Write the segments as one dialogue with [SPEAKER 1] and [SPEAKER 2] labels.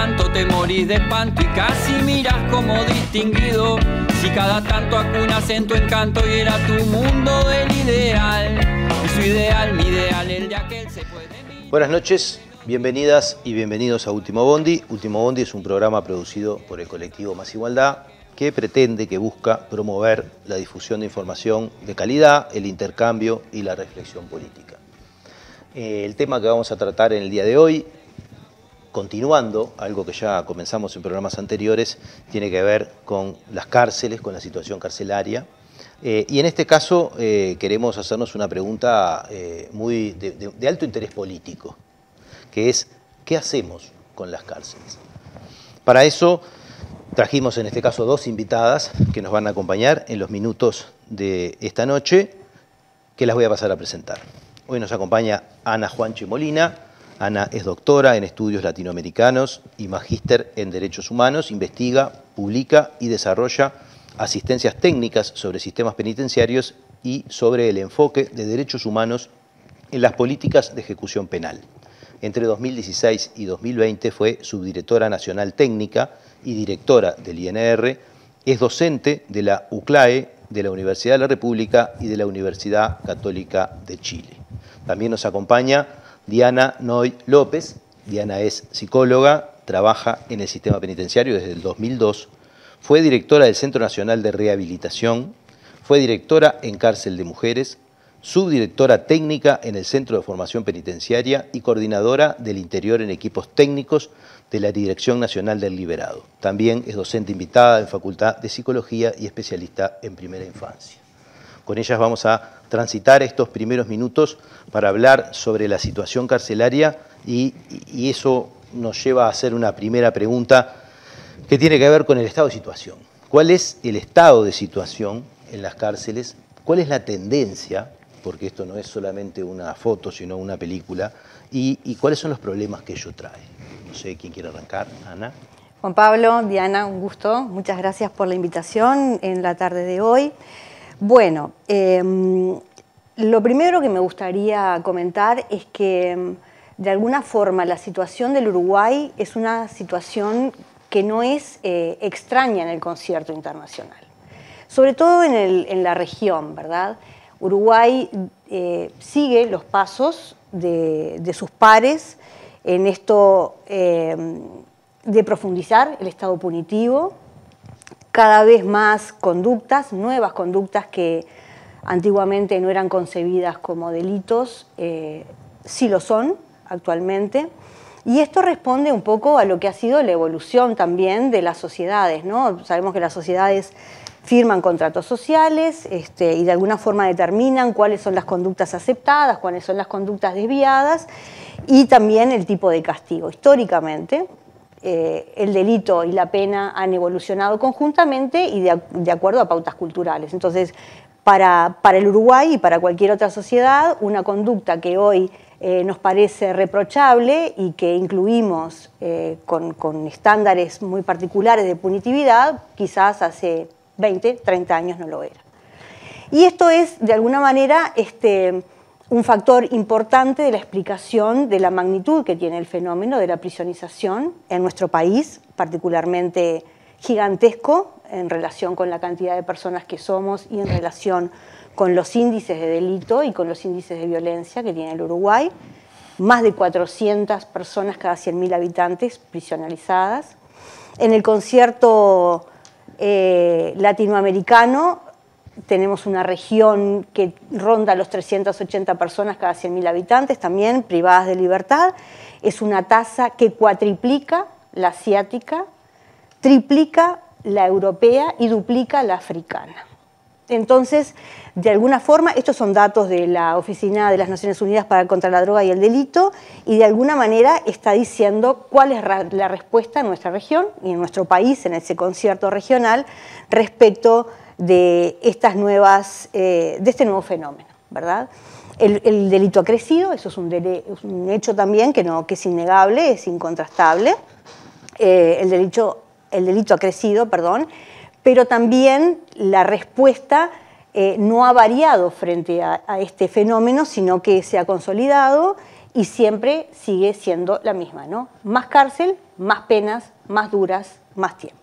[SPEAKER 1] tanto te morís de espanto y casi miras como distinguido. Si cada tanto acunas en tu encanto y era tu mundo del ideal. Y su ideal, mi ideal, el de aquel se puede mirar.
[SPEAKER 2] Buenas noches, bienvenidas y bienvenidos a Último Bondi. Último Bondi es un programa producido por el colectivo Más Igualdad que pretende, que busca promover la difusión de información de calidad, el intercambio y la reflexión política. El tema que vamos a tratar en el día de hoy, continuando algo que ya comenzamos en programas anteriores, tiene que ver con las cárceles, con la situación carcelaria. Y en este caso queremos hacernos una pregunta de alto interés político, que es, ¿qué hacemos con las cárceles? Para eso trajimos en este caso dos invitadas que nos van a acompañar en los minutos de esta noche, que las voy a pasar a presentar. Hoy nos acompaña Ana Juanchi Molina. Ana es doctora en estudios latinoamericanos y magíster en derechos humanos, investiga, publica y desarrolla asistencias técnicas sobre sistemas penitenciarios y sobre el enfoque de derechos humanos en las políticas de ejecución penal. Entre 2016 y 2020 fue subdirectora nacional técnica y directora del INR, es docente de la UCLAE, de la Universidad de la República y de la Universidad Católica de Chile. También nos acompaña Diana Noy López. Diana es psicóloga, trabaja en el sistema penitenciario desde el 2002, fue directora del Centro Nacional de Rehabilitación, fue directora en Cárcel de Mujeres, subdirectora técnica en el Centro de Formación Penitenciaria y coordinadora del interior en equipos técnicos de la Dirección Nacional del Liberado. También es docente invitada en Facultad de Psicología y especialista en primera infancia. Con ellas vamos a transitar estos primeros minutos para hablar sobre la situación carcelaria y eso nos lleva a hacer una primera pregunta que tiene que ver con el estado de situación. ¿Cuál es el estado de situación en las cárceles? ¿Cuál es la tendencia? Porque esto no es solamente una foto, sino una película. ¿Y cuáles son los problemas que ello trae? No sé, ¿quién quiere arrancar? Ana.
[SPEAKER 3] Juan Pablo, Diana, un gusto. Muchas gracias por la invitación en la tarde de hoy. Bueno, lo primero que me gustaría comentar es que de alguna forma la situación del Uruguay es una situación que no es extraña en el concierto internacional, sobre todo en la región, ¿verdad? Uruguay sigue los pasos de sus pares en esto de profundizar el estado punitivo, cada vez más conductas, nuevas conductas que antiguamente no eran concebidas como delitos, sí lo son actualmente. Y esto responde un poco a lo que ha sido la evolución también de las sociedades, ¿no? Sabemos que las sociedades firman contratos sociales y de alguna forma determinan cuáles son las conductas aceptadas, cuáles son las conductas desviadas y también el tipo de castigo. Históricamente, el delito y la pena han evolucionado conjuntamente y de acuerdo a pautas culturales. Entonces, para el Uruguay y para cualquier otra sociedad, una conducta que hoy nos parece reprochable y que incluimos con estándares muy particulares de punitividad, quizás hace 20, 30 años no lo era. Y esto es, de alguna manera, un factor importante de la explicación de la magnitud que tiene el fenómeno de la prisionización en nuestro país, particularmente gigantesco en relación con la cantidad de personas que somos y en relación con los índices de delito y con los índices de violencia que tiene el Uruguay. Más de 400 personas cada 100.000 habitantes prisionalizadas. En el concierto latinoamericano tenemos una región que ronda los 380 personas cada 100.000 habitantes, también privadas de libertad. Es una tasa que cuatriplica la asiática, triplica la europea y duplica la africana. Entonces, de alguna forma, estos son datos de la Oficina de las Naciones Unidas contra la Droga y el Delito, y de alguna manera está diciendo cuál es la respuesta en nuestra región y en nuestro país, en ese concierto regional, respecto de estas nuevas, de este nuevo fenómeno, ¿verdad? El delito ha crecido, eso es un hecho también que es innegable, es incontrastable. El delito ha crecido, perdón, pero también la respuesta no ha variado frente a este fenómeno, sino que se ha consolidado y siempre sigue siendo la misma, ¿no? Más cárcel, más penas, más duras, más tiempo.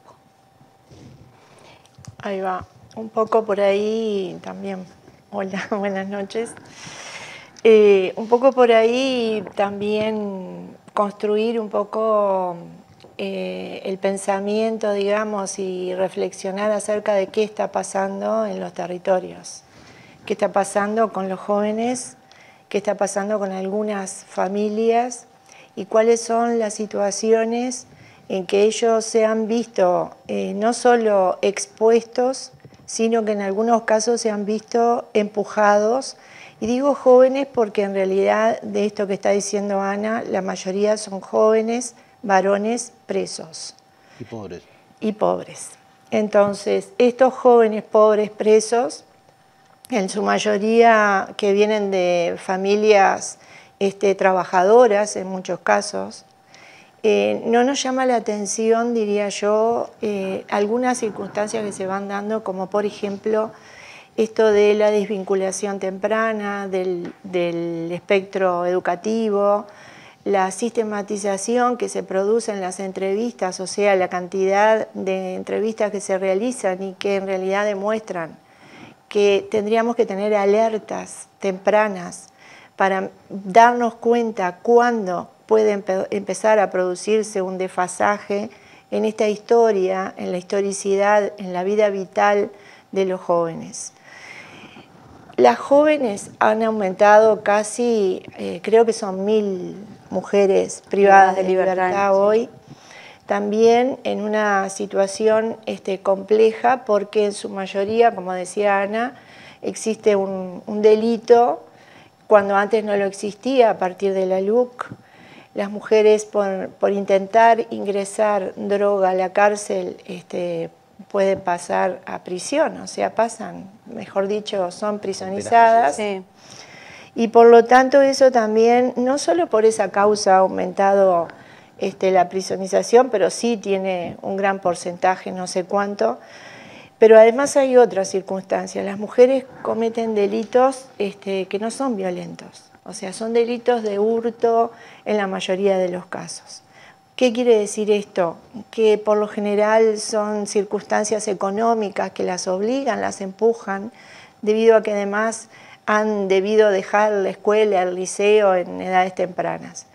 [SPEAKER 4] Ahí va, un poco por ahí también. Hola, buenas noches. Un poco por ahí también construir un poco el pensamiento, digamos, y reflexionar acerca de qué está pasando en los territorios, qué está pasando con los jóvenes, qué está pasando con algunas familias y cuáles son las situaciones en que ellos se han visto no solo expuestos, sino que en algunos casos se han visto empujados. Y digo jóvenes porque en realidad de esto que está diciendo Ana, la mayoría son jóvenes, varones presos.
[SPEAKER 2] Y pobres.
[SPEAKER 4] Y pobres. Entonces, estos jóvenes pobres presos, en su mayoría que vienen de familias trabajadoras en muchos casos, no nos llama la atención, diría yo, algunas circunstancias que se van dando, como por ejemplo esto de la desvinculación temprana del espectro educativo, la sistematización que se produce en las entrevistas, o sea, la cantidad de entrevistas que se realizan y que en realidad demuestran que tendríamos que tener alertas tempranas para darnos cuenta cuándo puede empezar a producirse un desfasaje en esta historia, en la historicidad, en la vida vital de los jóvenes. Las jóvenes han aumentado casi, creo que son 1000 mujeres privadas de libertad hoy, también en una situación compleja porque en su mayoría, como decía Ana, existe un delito cuando antes no lo existía a partir de la LUC. Las mujeres por intentar ingresar droga a la cárcel pueden pasar a prisión, o sea, pasan, mejor dicho, son prisonizadas. Sí. Y por lo tanto eso también, no solo por esa causa ha aumentado la prisonización, pero sí tiene un gran porcentaje, no sé cuánto, pero además hay otras circunstancias. Las mujeres cometen delitos que no son violentos, o sea, son delitos de hurto en la mayoría de los casos. ¿Qué quiere decir esto? Que por lo general son circunstancias económicas que las obligan, las empujan, debido a que además han debido dejar la escuela, el liceo en edades tempranas.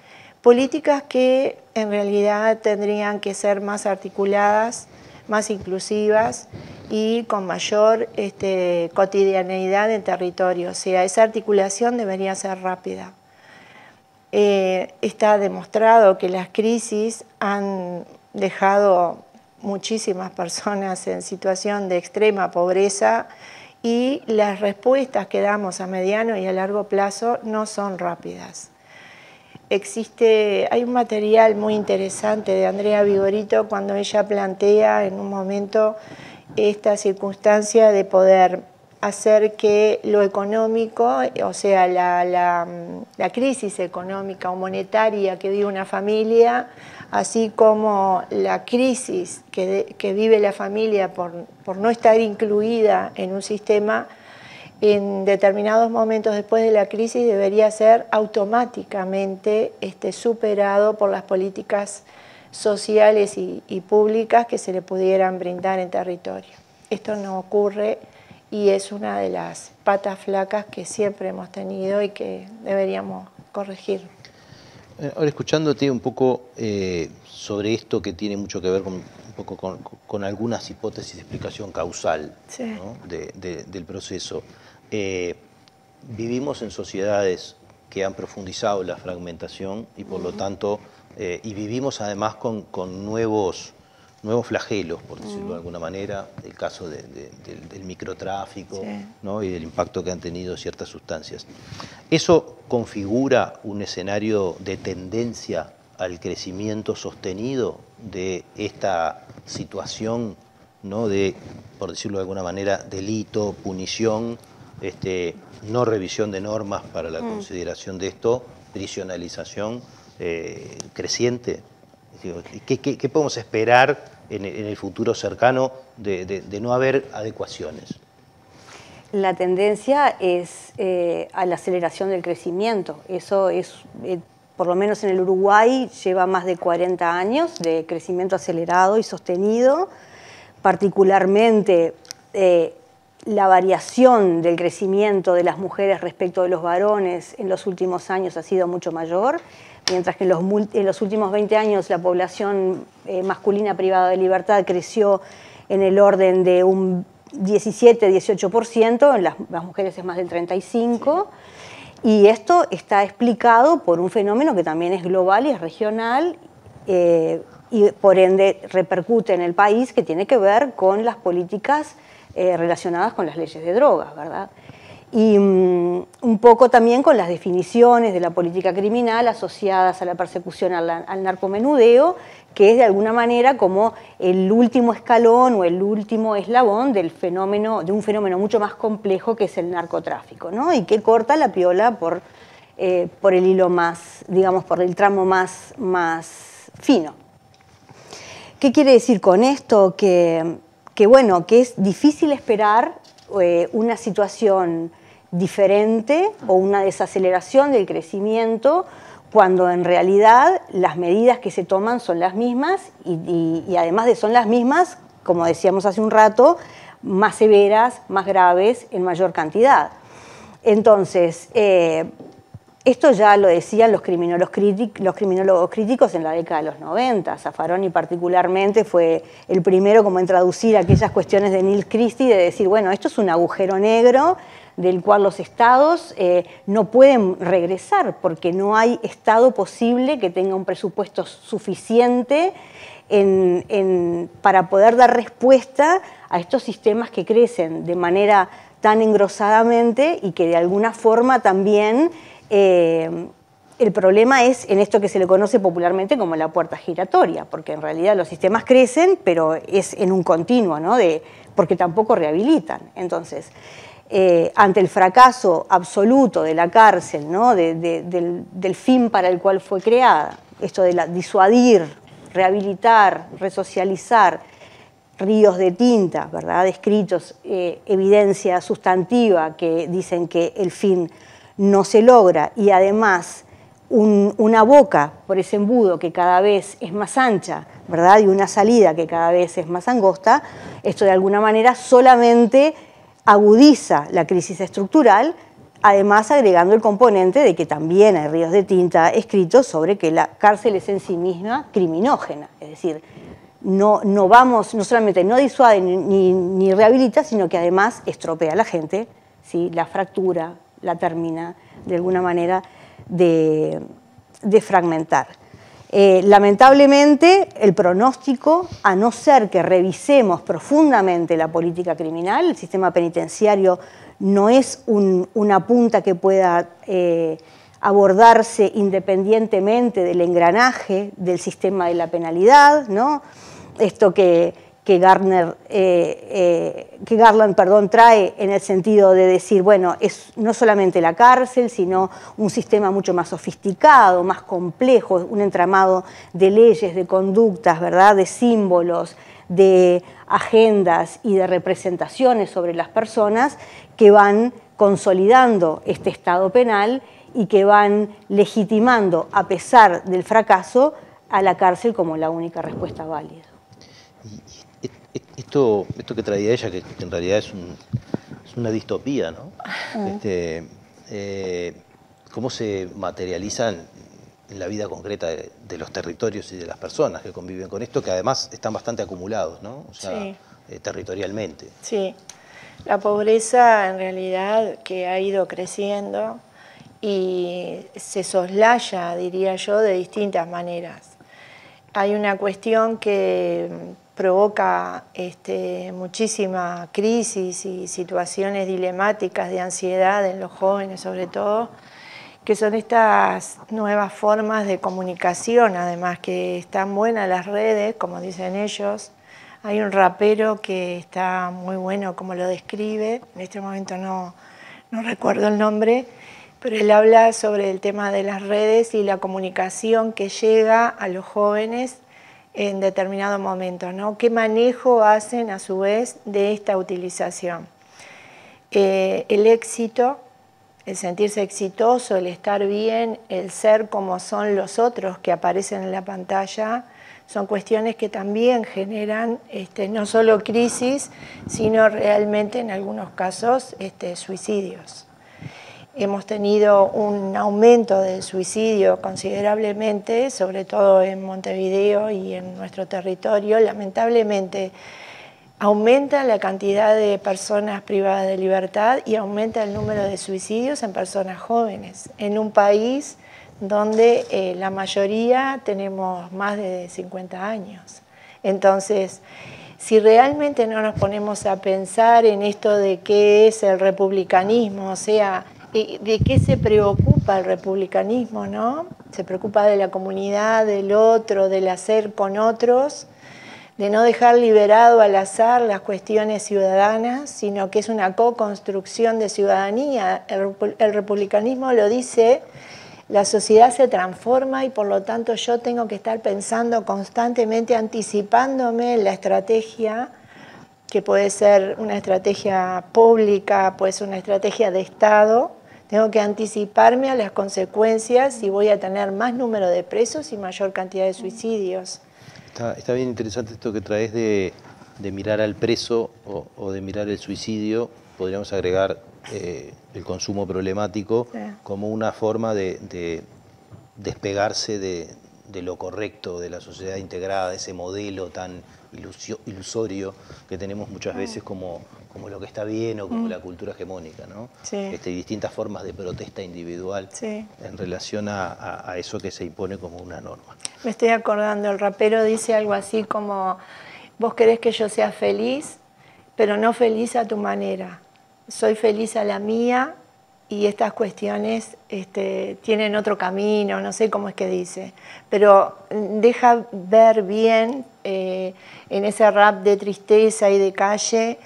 [SPEAKER 4] Políticas que en realidad tendrían que ser más articuladas, más inclusivas y con mayor cotidianeidad en territorio. O sea, esa articulación debería ser rápida. Está demostrado que las crisis han dejado muchísimas personas en situación de extrema pobreza y las respuestas que damos a mediano y a largo plazo no son rápidas. Hay un material muy interesante de Andrea Vigorito cuando ella plantea en un momento esta circunstancia de poder hacer que lo económico, o sea, la crisis económica o monetaria que vive una familia, así como la crisis que vive la familia por no estar incluida en un sistema, en determinados momentos después de la crisis debería ser automáticamente superado por las políticas sociales y públicas que se le pudieran brindar en territorio. Esto no ocurre y es una de las patas flacas que siempre hemos tenido y que deberíamos corregir.
[SPEAKER 2] Ahora escuchándote un poco sobre esto que tiene mucho que ver con algunas hipótesis de explicación causal, sí, ¿no? del proceso. Vivimos en sociedades que han profundizado la fragmentación y por lo tanto, y vivimos además con nuevos flagelos, por decirlo de alguna manera, el caso del microtráfico, sí, ¿no? Y del impacto que han tenido ciertas sustancias. ¿Eso configura un escenario de tendencia al crecimiento sostenido de esta situación, ¿no? De, por decirlo de alguna manera, delito, punición, no revisión de normas para la consideración de esto, prisionalización creciente? ¿Qué podemos esperar en el futuro cercano de no haber adecuaciones?
[SPEAKER 3] la tendencia es a la aceleración del crecimiento. Eso es, por lo menos en el Uruguay, lleva más de 40 años de crecimiento acelerado y sostenido. Particularmente, la variación del crecimiento de las mujeres respecto de los varones en los últimos años ha sido mucho mayor, mientras que en los últimos 20 años la población masculina privada de libertad creció en el orden de un 17-18%, en las mujeres es más del 35%, y esto está explicado por un fenómeno que también es global y es regional, y por ende repercute en el país, que tiene que ver con las políticas relacionadas con las leyes de drogas, ¿verdad? Y un poco también con las definiciones de la política criminal asociadas a la persecución al narcomenudeo, que es de alguna manera como el último escalón o el último eslabón de un fenómeno mucho más complejo que es el narcotráfico, ¿no? Y que corta la piola por el hilo más, digamos, por el tramo más fino. ¿Qué quiere decir con esto? Que es difícil esperar una situación diferente o una desaceleración del crecimiento cuando en realidad las medidas que se toman son las mismas y además de son las mismas, como decíamos hace un rato, más severas, más graves, en mayor cantidad. Entonces, esto ya lo decían los criminólogos críticos en la década de los 90. Zaffaroni particularmente fue el primero como en traducir aquellas cuestiones de Neil Christie, de decir, bueno, esto es un agujero negro del cual los estados no pueden regresar, porque no hay estado posible que tenga un presupuesto suficiente para poder dar respuesta a estos sistemas que crecen de manera tan engrosadamente y que de alguna forma también el problema es en esto que se le conoce popularmente como la puerta giratoria, porque en realidad los sistemas crecen, pero es en un continuo, ¿no? Porque tampoco rehabilitan. Entonces, ante el fracaso absoluto de la cárcel, ¿no? del fin para el cual fue creada, esto de disuadir, rehabilitar, resocializar, ríos de tinta, ¿verdad? Escritos, evidencia sustantiva que dicen que el fin no se logra, y además una boca por ese embudo que cada vez es más ancha, ¿verdad? Y una salida que cada vez es más angosta, esto de alguna manera solamente agudiza la crisis estructural, además agregando el componente de que también hay ríos de tinta escritos sobre que la cárcel es en sí misma criminógena, es decir, no solamente no disuade ni rehabilita, sino que además estropea a la gente, ¿sí? La fractura, la termina de alguna manera de fragmentar. Lamentablemente, el pronóstico, a no ser que revisemos profundamente la política criminal, el sistema penitenciario no es una punta que pueda abordarse independientemente del engranaje del sistema de la penalidad, ¿no? Esto que Garland trae en el sentido de decir, bueno, es no solamente la cárcel, sino un sistema mucho más sofisticado, más complejo, un entramado de leyes, de conductas, ¿verdad?, de símbolos, de agendas y de representaciones sobre las personas que van consolidando este estado penal y que van legitimando, a pesar del fracaso, a la cárcel como la única respuesta válida.
[SPEAKER 2] Esto que traía ella, que en realidad es una distopía, ¿no? ¿Cómo se materializa en la vida concreta de los territorios y de las personas que conviven con esto, que además están bastante acumulados, ¿no? O sea, sí. Territorialmente.
[SPEAKER 4] Sí, la pobreza en realidad que ha ido creciendo y se soslaya, diría yo, de distintas maneras. Hay una cuestión que provoca muchísima crisis y situaciones dilemáticas de ansiedad en los jóvenes sobre todo, que son estas nuevas formas de comunicación, además que están buenas las redes, como dicen ellos. Hay un rapero que está muy bueno como lo describe, en este momento no recuerdo el nombre, pero él habla sobre el tema de las redes y la comunicación que llega a los jóvenes en determinado momento, ¿no? ¿Qué manejo hacen a su vez de esta utilización? el éxito, el sentirse exitoso, el estar bien, el ser como son los otros que aparecen en la pantalla, son cuestiones que también generan no solo crisis, sino realmente en algunos casos suicidios. Hemos tenido un aumento del suicidio considerablemente, sobre todo en Montevideo y en nuestro territorio. Lamentablemente aumenta la cantidad de personas privadas de libertad y aumenta el número de suicidios en personas jóvenes, en un país donde la mayoría tenemos más de 50 años. Entonces, si realmente no nos ponemos a pensar en esto de qué es el republicanismo, o sea, de qué se preocupa el republicanismo, ¿no? Se preocupa de la comunidad, del otro, del hacer con otros, de no dejar liberado al azar las cuestiones ciudadanas, sino que es una co-construcción de ciudadanía. El republicanismo lo dice. La sociedad se transforma y por lo tanto yo tengo que estar pensando constantemente, anticipándome en la estrategia, que puede ser una estrategia pública, puede ser una estrategia de Estado. Tengo que anticiparme a las consecuencias y voy a tener más número de presos y mayor cantidad de suicidios.
[SPEAKER 2] Está bien interesante esto que traes de mirar al preso o de mirar el suicidio. Podríamos agregar el consumo problemático como una forma de despegarse de lo correcto, de la sociedad integrada, de ese modelo tan ilusorio que tenemos muchas veces como lo que está bien o como la cultura hegemónica, ¿no? Sí. Distintas formas de protesta individual en relación a eso que se impone como una norma.
[SPEAKER 4] Me estoy acordando, el rapero dice algo así como: vos querés que yo sea feliz, pero no feliz a tu manera. Soy feliz a la mía y estas cuestiones tienen otro camino, no sé cómo es que dice. Pero deja ver bien en ese rap de tristeza y de calle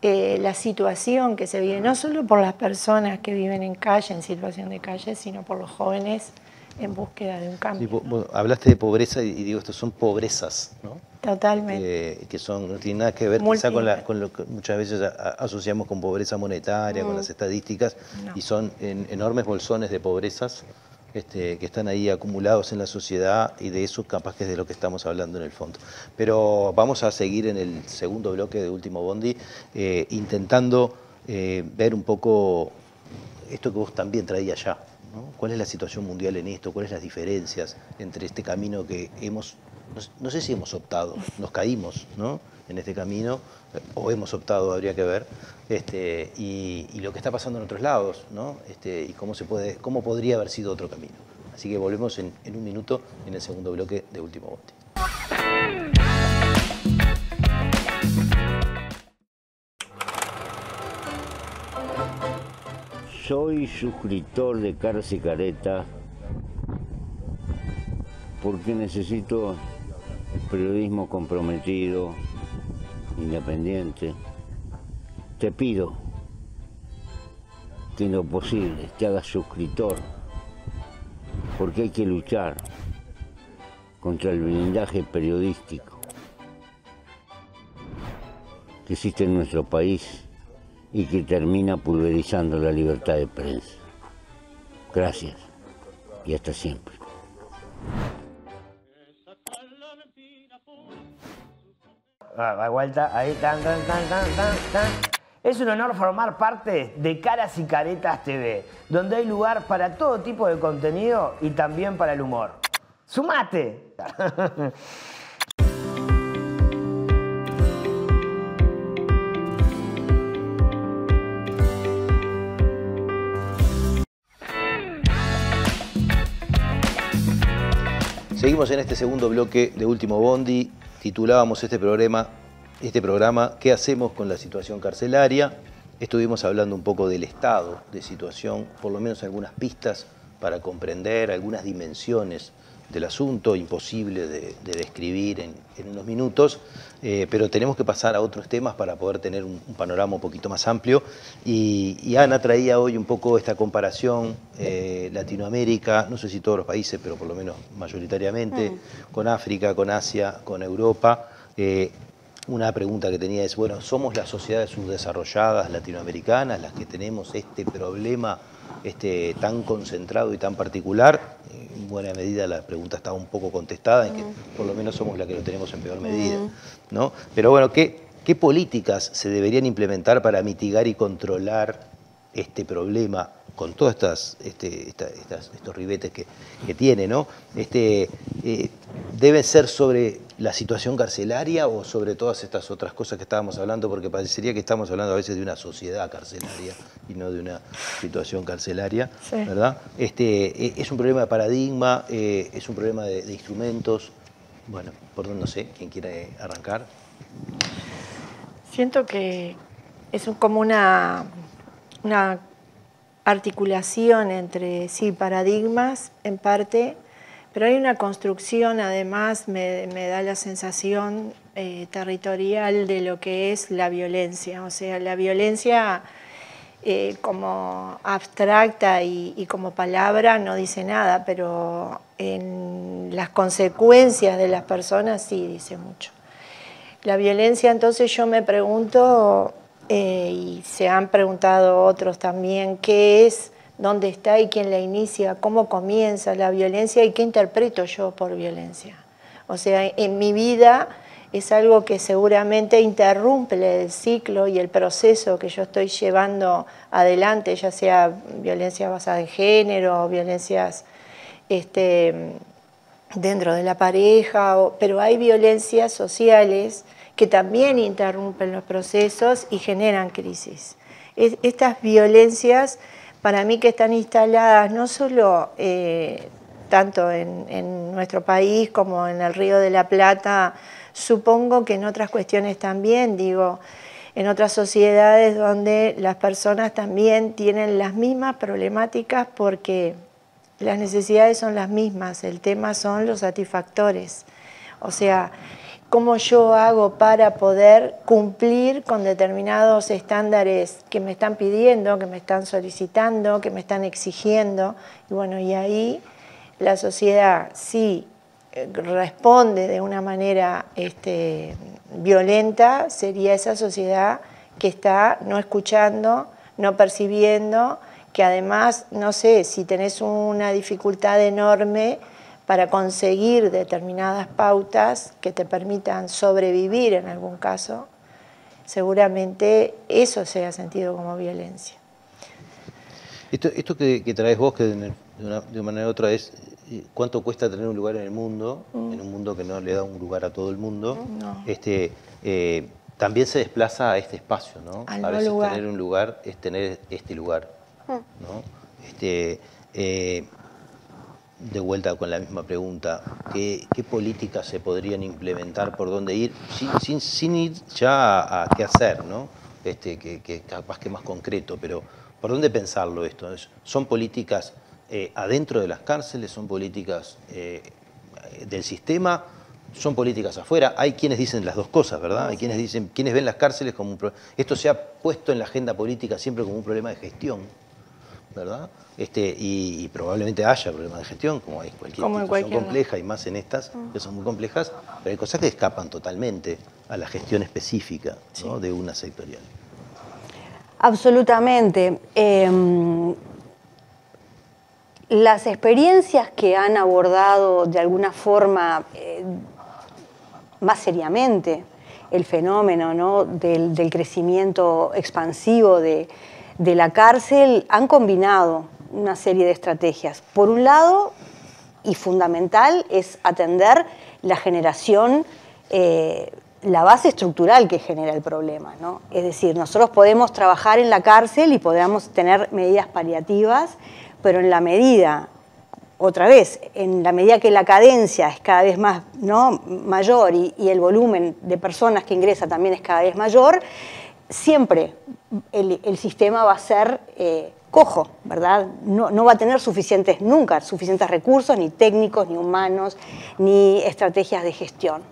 [SPEAKER 4] la situación que se vive, no solo por las personas que viven en calle, en situación de calle, sino por los jóvenes en búsqueda de un cambio.
[SPEAKER 2] Sí, vos hablaste de pobreza y digo, estos son pobrezas, ¿no?
[SPEAKER 4] Totalmente.
[SPEAKER 2] Que no tienen nada que ver quizá con lo que muchas veces asociamos con pobreza monetaria, con las estadísticas, y son enormes bolsones de pobrezas que están ahí acumulados en la sociedad, y de eso capaz que es de lo que estamos hablando en el fondo. Pero vamos a seguir en el segundo bloque de Último Bondi, intentando ver un poco esto que vos también traías ya, ¿no? ¿Cuál es la situación mundial en esto? ¿Cuáles las diferencias entre este camino que hemos, no sé si hemos optado, nos caímos, ¿no?, en este camino, o hemos optado, habría que ver, y lo que está pasando en otros lados, ¿no? Y cómo podría haber sido otro camino. Así que volvemos en un minuto en el segundo bloque de Último Bondi.
[SPEAKER 5] Soy suscriptor de Cara y Careta porque necesito periodismo comprometido, independiente. Te pido que en lo posible te hagas suscriptor, porque hay que luchar contra el blindaje periodístico que existe en nuestro país y que termina pulverizando la libertad de prensa. Gracias y hasta siempre.
[SPEAKER 6] A vuelta, ahí, tan. Es un honor formar parte de Caras y Caretas TV, donde hay lugar para todo tipo de contenido y también para el humor. ¡Sumate!
[SPEAKER 2] Seguimos en este segundo bloque de Último Bondi. Titulábamos este programa ¿Qué hacemos con la situación carcelaria? Estuvimos hablando un poco del estado de situación, por lo menos algunas pistas para comprender algunas dimensiones del asunto, imposible de describir en unos minutos, pero tenemos que pasar a otros temas para poder tener un panorama un poquito más amplio. Y Ana traía hoy un poco esta comparación Latinoamérica, no sé si todos los países, pero por lo menos mayoritariamente, con África, con Asia, con Europa. una pregunta que tenía es, bueno, ¿somos las sociedades subdesarrolladas latinoamericanas las que tenemos este problema tan concentrado y tan particular? En buena medida la pregunta está un poco contestada, en que por lo menos somos la que lo tenemos en peor medida, ¿no? Pero bueno, ¿qué políticas se deberían implementar para mitigar y controlar este problema con todos estos ribetes que tiene, ¿no? ¿Debe ser sobre la situación carcelaria o sobre todas estas otras cosas que estábamos hablando? Porque parecería que estamos hablando a veces de una sociedad carcelaria y no de una situación carcelaria, sí, ¿verdad? Es un problema de paradigma, es un problema de instrumentos. Bueno, por donde no sé, ¿quién quiere arrancar?
[SPEAKER 4] Siento que es como una articulación entre, sí, paradigmas en parte, pero hay una construcción, además, me da la sensación territorial de lo que es la violencia. O sea, la violencia como abstracta y como palabra no dice nada, pero en las consecuencias de las personas sí dice mucho. La violencia, entonces yo me pregunto, y se han preguntado otros también, ¿qué es, dónde está y quién la inicia? ¿Cómo comienza la violencia y qué interpreto yo por violencia? O sea, en mi vida es algo que seguramente interrumpe el ciclo y el proceso que yo estoy llevando adelante, ya sea violencia basada en género, violencias dentro de la pareja, pero hay violencias sociales que también interrumpen los procesos y generan crisis. Estas violencias, para mí, que están instaladas no solo tanto en nuestro país como en el Río de la Plata, supongo que en otras cuestiones también, digo, en otras sociedades donde las personas también tienen las mismas problemáticas porque las necesidades son las mismas, el tema son los satisfactores. O sea, cómo yo hago para poder cumplir con determinados estándares que me están pidiendo, que me están solicitando, que me están exigiendo. Y bueno, y ahí la sociedad sí responde de una manera violenta, sería esa sociedad que está no escuchando, no percibiendo, que además, no sé, si tenés una dificultad enorme para conseguir determinadas pautas que te permitan sobrevivir en algún caso, seguramente eso sea sentido como violencia.
[SPEAKER 2] Esto que traes vos, que de una manera u otra es cuánto cuesta tener un lugar en el mundo, en un mundo que no le da un lugar a todo el mundo, no. También se desplaza a este espacio, ¿no? A veces lugar. Tener un lugar es tener este lugar, ¿no? De vuelta con la misma pregunta, ¿qué políticas se podrían implementar, por dónde ir, sin ir ya a qué hacer, ¿no? Que capaz que más concreto, pero ¿por dónde pensarlo esto? ¿Son políticas adentro de las cárceles? ¿Son políticas del sistema? ¿Son políticas afuera? Hay quienes dicen las dos cosas, ¿verdad? Hay quienes dicen, quienes ven las cárceles como un problema. Esto se ha puesto en la agenda política siempre como un problema de gestión, ¿verdad? Y probablemente haya problemas de gestión, como hay cualquier institución compleja, y más en estas, que son muy complejas, pero hay cosas que escapan totalmente a la gestión específica, ¿no? De una sectorial.
[SPEAKER 3] Absolutamente. Las experiencias que han abordado de alguna forma más seriamente el fenómeno, ¿no? del crecimiento expansivo de la cárcel han combinado una serie de estrategias. Por un lado, y fundamental, es atender la generación, la base estructural que genera el problema, ¿no? Es decir, nosotros podemos trabajar en la cárcel y podemos tener medidas paliativas, pero en la medida, otra vez, en la medida que la cadencia es cada vez más, ¿no? mayor y el volumen de personas que ingresa también es cada vez mayor, siempre el sistema va a ser cojo, ¿verdad? No va a tener nunca suficientes recursos, ni técnicos, ni humanos, ni estrategias de gestión.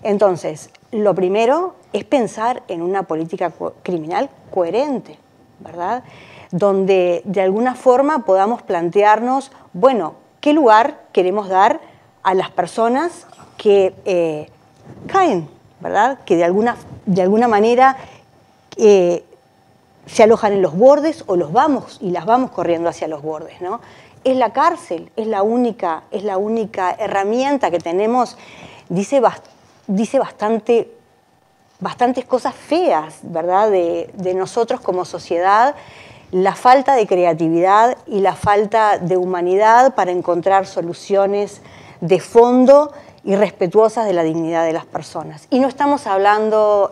[SPEAKER 3] Entonces, lo primero es pensar en una política criminal coherente, ¿verdad? Donde de alguna forma podamos plantearnos, bueno, ¿qué lugar queremos dar a las personas que caen ¿verdad? Que de alguna manera se alojan en los bordes o las vamos corriendo hacia los bordes, ¿no? Es la cárcel, es la única herramienta que tenemos, dice bastantes cosas feas, ¿verdad? De nosotros como sociedad, la falta de creatividad y la falta de humanidad para encontrar soluciones de fondo y respetuosas de la dignidad de las personas. Y no estamos hablando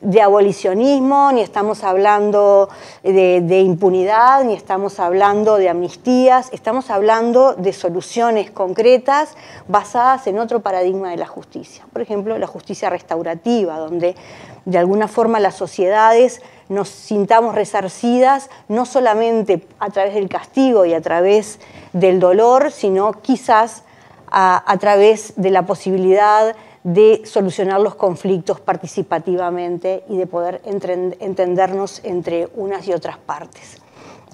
[SPEAKER 3] de abolicionismo, ni estamos hablando de impunidad, ni estamos hablando de amnistías, estamos hablando de soluciones concretas basadas en otro paradigma de la justicia. Por ejemplo, la justicia restaurativa, donde de alguna forma las sociedades nos sintamos resarcidas, no solamente a través del castigo y a través del dolor, sino quizás a través de la posibilidad de solucionar los conflictos participativamente y de poder entendernos entre unas y otras partes.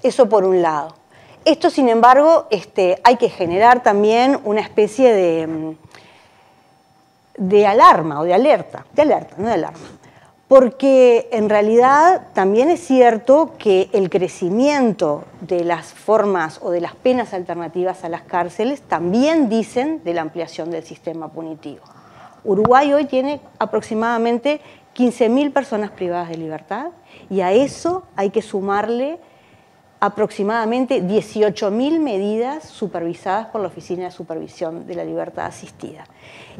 [SPEAKER 3] Eso por un lado. Esto, sin embargo, hay que generar también una especie de alarma o de alerta, no de alarma. Porque en realidad también es cierto que el crecimiento de las formas o de las penas alternativas a las cárceles también dicen de la ampliación del sistema punitivo. Uruguay hoy tiene aproximadamente 15.000 personas privadas de libertad y a eso hay que sumarle aproximadamente 18.000 medidas supervisadas por la Oficina de Supervisión de la Libertad Asistida.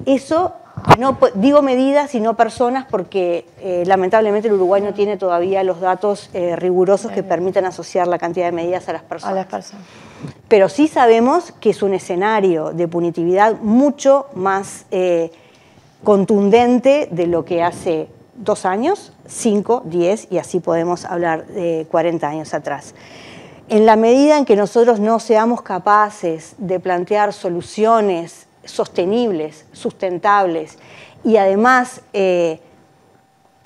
[SPEAKER 3] Eso, no digo medidas y no personas porque lamentablemente el Uruguay no tiene todavía los datos rigurosos que permitan asociar la cantidad de medidas a las personas.
[SPEAKER 4] A las personas.
[SPEAKER 3] Pero sí sabemos que es un escenario de punitividad mucho más contundente de lo que hace 2 años, 5, 10 y así podemos hablar de 40 años atrás. En la medida en que nosotros no seamos capaces de plantear soluciones sostenibles, sustentables y además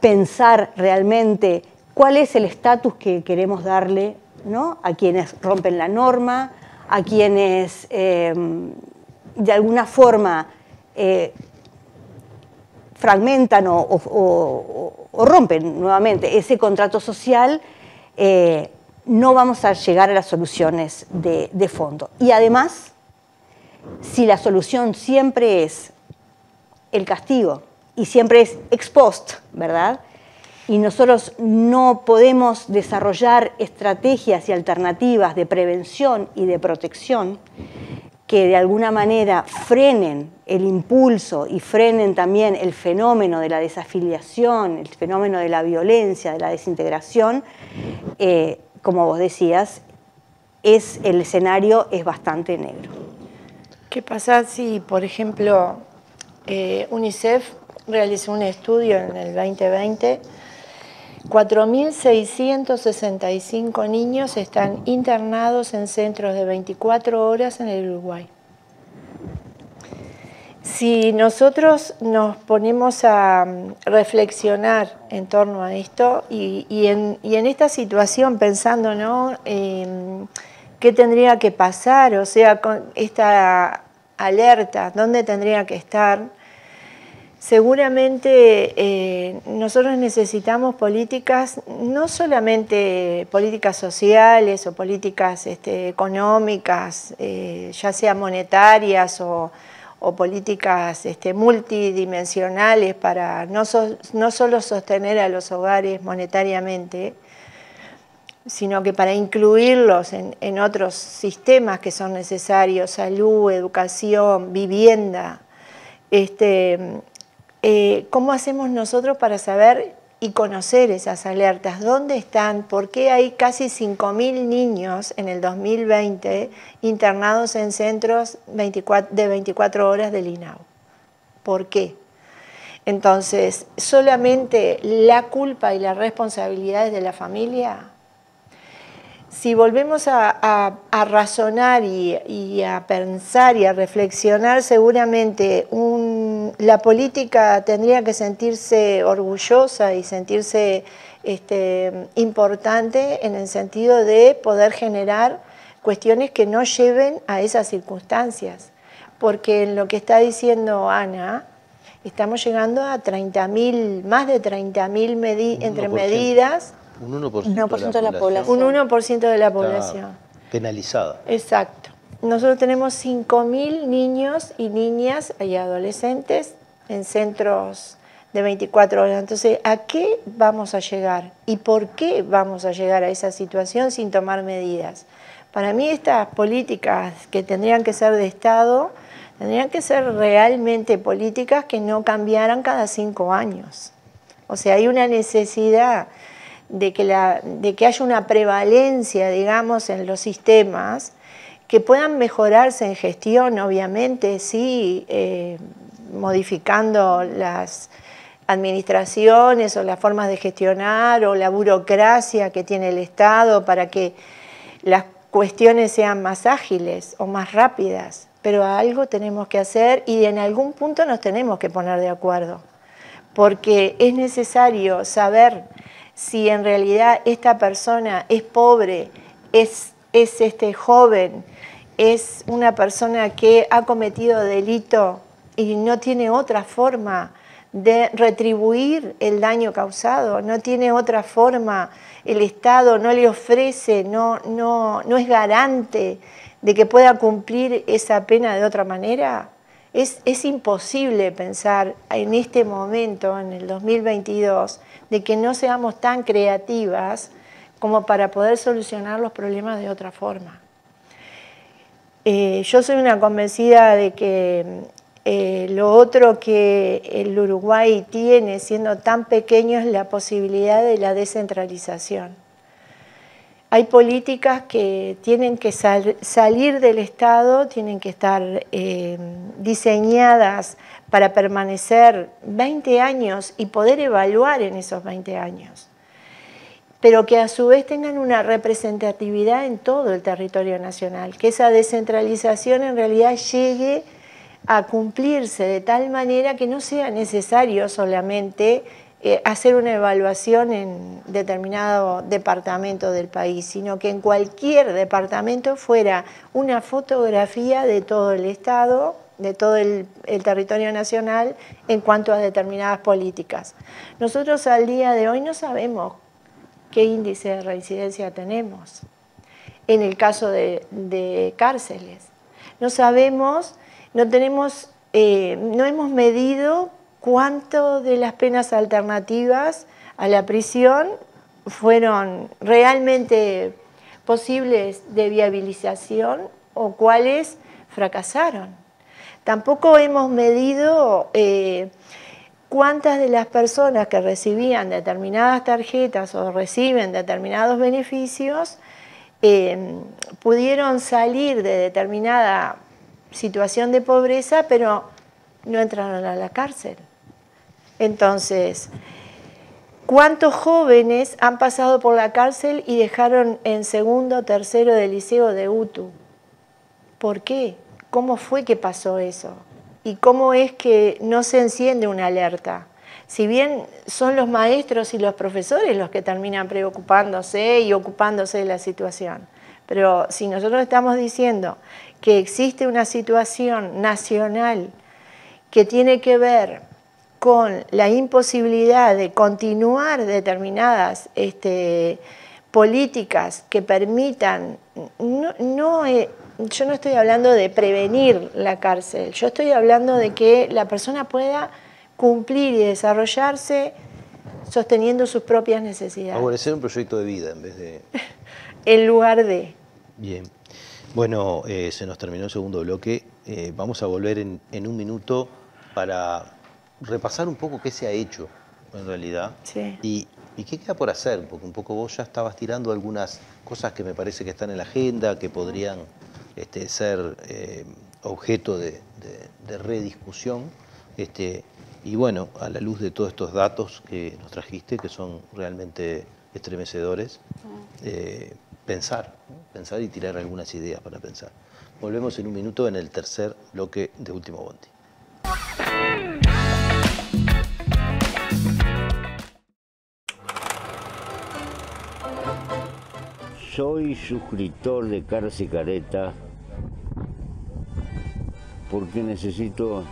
[SPEAKER 3] pensar realmente cuál es el estatus que queremos darle, ¿no?, a quienes rompen la norma, a quienes de alguna forma fragmentan o rompen nuevamente ese contrato social, no vamos a llegar a las soluciones de fondo. Y además, si la solución siempre es el castigo y siempre es ex post, ¿verdad?, y nosotros no podemos desarrollar estrategias y alternativas de prevención y de protección que de alguna manera frenen el impulso y frenen también el fenómeno de la desafiliación, el fenómeno de la violencia, de la desintegración, como vos decías, el escenario es bastante negro.
[SPEAKER 4] ¿Qué pasa si, por ejemplo, UNICEF realizó un estudio en el 2020? 4.665 niños están internados en centros de 24 horas en el Uruguay. Si nosotros nos ponemos a reflexionar en torno a esto y en esta situación pensando, ¿no?, qué tendría que pasar, o sea, con esta alerta, dónde tendría que estar, seguramente nosotros necesitamos políticas, no solamente políticas sociales o políticas económicas, ya sea monetarias o políticas multidimensionales para no solo sostener a los hogares monetariamente, sino que para incluirlos en otros sistemas que son necesarios, salud, educación, vivienda. ¿Cómo hacemos nosotros para saber y conocer esas alertas? ¿Dónde están? ¿Por qué hay casi 5.000 niños en el 2020 internados en centros de 24 horas del INAU? ¿Por qué? Entonces, ¿solamente la culpa y la responsabilidad es de la familia? Si volvemos a razonar y a pensar y a reflexionar, seguramente la política tendría que sentirse orgullosa y sentirse importante en el sentido de poder generar cuestiones que no lleven a esas circunstancias. Porque en lo que está diciendo Ana, Estamos llegando a 30.000, más de 30.000 entre medidas.
[SPEAKER 2] Un 1% de la
[SPEAKER 4] Un
[SPEAKER 2] población.
[SPEAKER 4] 1% de la población.
[SPEAKER 2] Penalizada.
[SPEAKER 4] Exacto. Nosotros tenemos 5.000 niños y niñas y adolescentes en centros de 24 horas. Entonces, ¿a qué vamos a llegar? ¿Y por qué vamos a llegar a esa situación sin tomar medidas? Para mí estas políticas que tendrían que ser de Estado, tendrían que ser realmente políticas que no cambiaran cada 5 años. O sea, hay una necesidad de que haya una prevalencia, digamos, en los sistemas, que puedan mejorarse en gestión, obviamente, sí, modificando las administraciones o las formas de gestionar o la burocracia que tiene el Estado para que las cuestiones sean más ágiles o más rápidas, pero algo tenemos que hacer y en algún punto nos tenemos que poner de acuerdo, porque es necesario saber si en realidad esta persona es pobre, es joven, es una persona que ha cometido delito y no tiene otra forma de retribuir el daño causado, no tiene otra forma, el Estado no le ofrece, no es garante de que pueda cumplir esa pena de otra manera. Es imposible pensar en este momento, en el 2022, de que no seamos tan creativas como para poder solucionar los problemas de otra forma. Yo soy una convencida de que lo otro que el Uruguay tiene, siendo tan pequeño, es la posibilidad de la descentralización. Hay políticas que tienen que salir del Estado, tienen que estar diseñadas para permanecer 20 años y poder evaluar en esos 20 años, pero que a su vez tengan una representatividad en todo el territorio nacional, que esa descentralización en realidad llegue a cumplirse de tal manera que no sea necesario solamente hacer una evaluación en determinado departamento del país, sino que en cualquier departamento fuera una fotografía de todo el Estado, de todo el territorio nacional en cuanto a determinadas políticas. Nosotros al día de hoy no sabemos qué índice de reincidencia tenemos en el caso de cárceles. No sabemos, no hemos medido cuánto de las penas alternativas a la prisión fueron realmente posibles de viabilización o cuáles fracasaron. Tampoco hemos medido cuántas de las personas que recibían determinadas tarjetas o reciben determinados beneficios pudieron salir de determinada situación de pobreza, pero no entraron a la cárcel. Entonces, ¿cuántos jóvenes han pasado por la cárcel y dejaron en segundo o tercero de liceo de UTU? ¿Por qué? ¿Cómo fue que pasó eso? ¿Y cómo es que no se enciende una alerta? Si bien son los maestros y los profesores los que terminan preocupándose y ocupándose de la situación, pero si nosotros estamos diciendo que existe una situación nacional que tiene que ver con la imposibilidad de continuar determinadas políticas que permitan, yo no estoy hablando de prevenir la cárcel, yo estoy hablando de que la persona pueda cumplir y desarrollarse sosteniendo sus propias necesidades.
[SPEAKER 2] Favorecer un proyecto de vida en vez de...
[SPEAKER 4] En lugar de...
[SPEAKER 2] Bien. Bueno, se nos terminó el segundo bloque. Vamos a volver en un minuto para repasar un poco qué se ha hecho en realidad.
[SPEAKER 4] Sí.
[SPEAKER 2] Y qué queda por hacer. Porque un poco vos ya estabas tirando algunas cosas que me parece que están en la agenda, que podrían ser objeto de rediscusión. Y bueno, a la luz de todos estos datos que nos trajiste, que son realmente estremecedores, pensar y tirar algunas ideas para pensar. Volvemos en un minuto en el tercer bloque de Último Bondi.
[SPEAKER 5] Soy suscriptor de Caras y Caretas porque necesito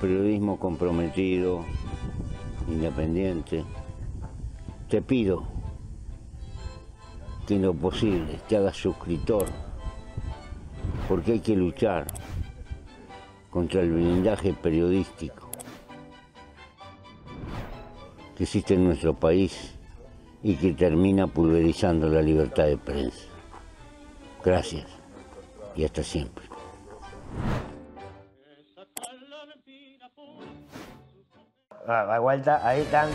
[SPEAKER 5] periodismo comprometido, independiente, te pido que en lo posible te hagas suscriptor, porque hay que luchar contra el blindaje periodístico que existe en nuestro país y que termina pulverizando la libertad de prensa. Gracias y hasta siempre.
[SPEAKER 6] A vuelta, ahí, tan.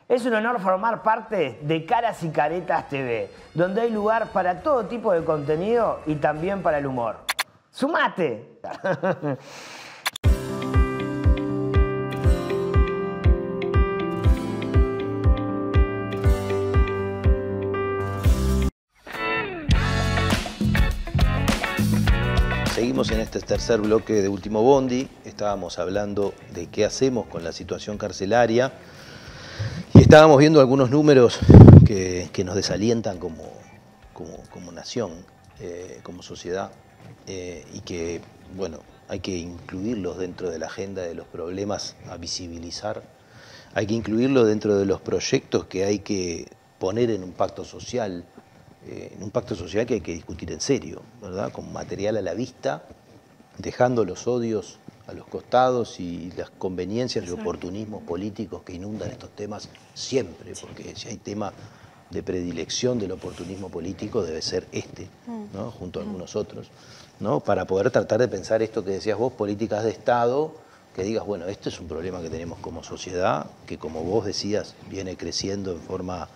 [SPEAKER 6] Es un honor formar parte de Caras y Caretas TV, donde hay lugar para todo tipo de contenido y también para el humor. ¡Sumate!
[SPEAKER 2] Seguimos en este tercer bloque de Último Bondi. Estábamos hablando de qué hacemos con la situación carcelaria y estábamos viendo algunos números que nos desalientan como nación, como sociedad, y que, bueno, hay que incluirlos dentro de la agenda de los problemas a visibilizar. Hay que incluirlos dentro de los proyectos que hay que poner en un pacto social. En un pacto social que hay que discutir en serio, ¿verdad? Con material a la vista, dejando los odios a los costados y las conveniencias y oportunismos políticos que inundan estos temas siempre, porque si hay tema de predilección del oportunismo político debe ser este, ¿no? Junto a algunos otros, ¿no? Para poder tratar de pensar esto que decías vos, políticas de Estado, que digas, bueno, este es un problema que tenemos como sociedad, que como vos decías, viene creciendo en forma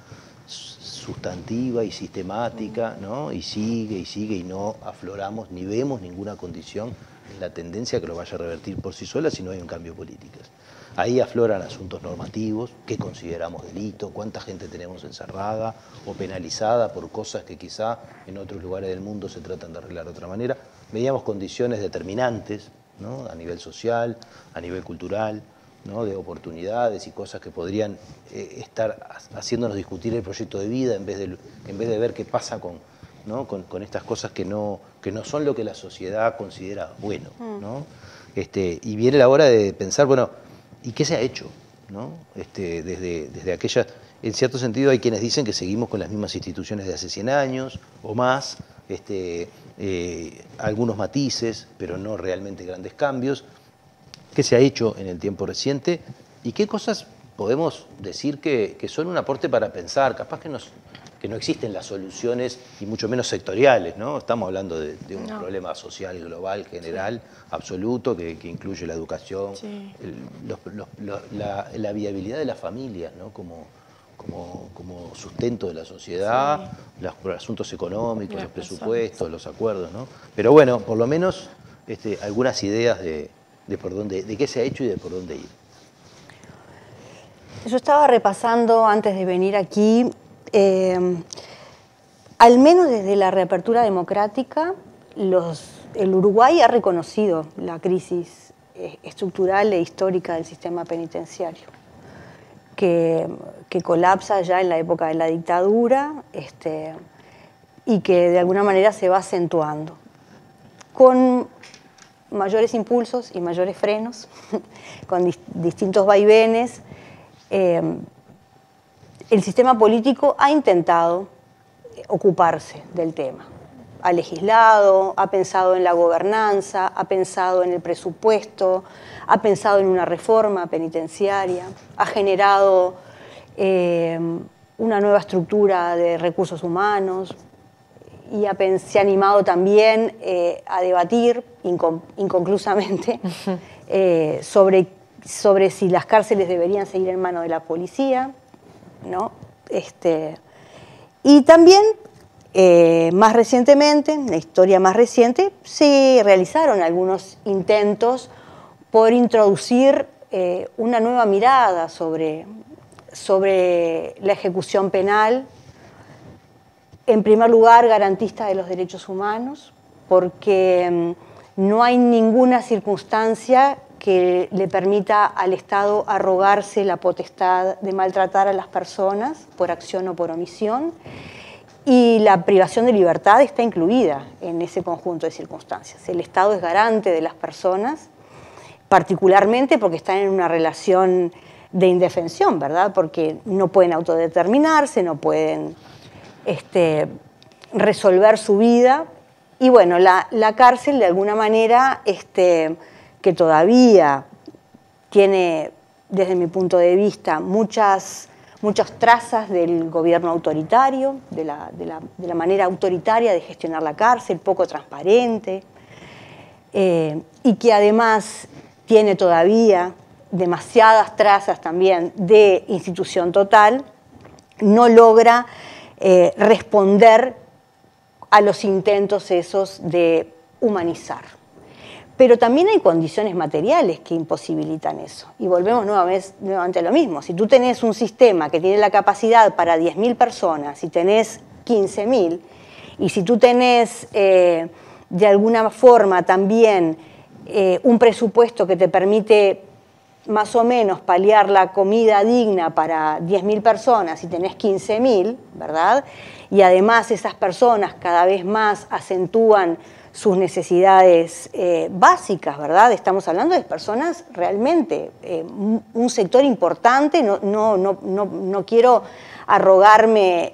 [SPEAKER 2] sustantiva y sistemática, ¿no? Y sigue y no afloramos ni vemos ninguna condición en la tendencia que lo vaya a revertir por sí sola si no hay un cambio de políticas. Ahí afloran asuntos normativos, qué consideramos delito, cuánta gente tenemos encerrada o penalizada por cosas que quizá en otros lugares del mundo se tratan de arreglar de otra manera. Veíamos condiciones determinantes, ¿no? A nivel social, a nivel cultural, ¿no? De oportunidades y cosas que podrían estar haciéndonos discutir el proyecto de vida en vez de ver qué pasa con estas cosas que no son lo que la sociedad considera bueno, ¿no? Y viene la hora de pensar, bueno, ¿y qué se ha hecho, ¿no? Desde aquellas, en cierto sentido hay quienes dicen que seguimos con las mismas instituciones de hace 100 años o más, algunos matices, pero no realmente grandes cambios. ¿Qué se ha hecho en el tiempo reciente y qué cosas podemos decir que son un aporte para pensar? Capaz que no existen las soluciones y mucho menos sectoriales, ¿no? Estamos hablando de un problema social global, general, absoluto, que incluye la educación, la viabilidad de las familias, ¿no? Como sustento de la sociedad, los asuntos económicos, los presupuestos, los acuerdos, ¿no? Pero bueno, por lo menos algunas ideas de qué se ha hecho y de por dónde ir.
[SPEAKER 3] Yo estaba repasando antes de venir aquí, al menos desde la reapertura democrática, el Uruguay ha reconocido la crisis estructural e histórica del sistema penitenciario, que colapsa ya en la época de la dictadura y que de alguna manera se va acentuando, con mayores impulsos y mayores frenos, con distintos vaivenes. El sistema político ha intentado ocuparse del tema. Ha legislado, ha pensado en la gobernanza, ha pensado en el presupuesto, ha pensado en una reforma penitenciaria, ha generado una nueva estructura de recursos humanos, y se ha animado también a debatir inconclusamente sobre si las cárceles deberían seguir en manos de la policía, ¿no? Y también, más recientemente, en la historia más reciente, se realizaron algunos intentos por introducir una nueva mirada sobre la ejecución penal. En primer lugar, garantista de los derechos humanos, porque no hay ninguna circunstancia que le permita al Estado arrogarse la potestad de maltratar a las personas por acción o por omisión, y la privación de libertad está incluida en ese conjunto de circunstancias. El Estado es garante de las personas particularmente porque están en una relación de indefensión, ¿verdad? Porque no pueden autodeterminarse, no pueden resolver su vida. Y bueno, la cárcel de alguna manera, que todavía tiene, desde mi punto de vista, muchas trazas del gobierno autoritario, de la manera autoritaria de gestionar la cárcel, poco transparente, y que además tiene todavía demasiadas trazas también de institución total, no logra responder a los intentos esos de humanizar. Pero también hay condiciones materiales que imposibilitan eso. Y volvemos nuevamente a lo mismo. Si tú tenés un sistema que tiene la capacidad para 10.000 personas y tenés 15.000, y si tú tenés de alguna forma también un presupuesto que te permite más o menos paliar la comida digna para 10.000 personas y tenés 15.000, ¿verdad? Y además esas personas cada vez más acentúan sus necesidades básicas, ¿verdad? Estamos hablando de personas realmente, un sector importante, no quiero arrogarme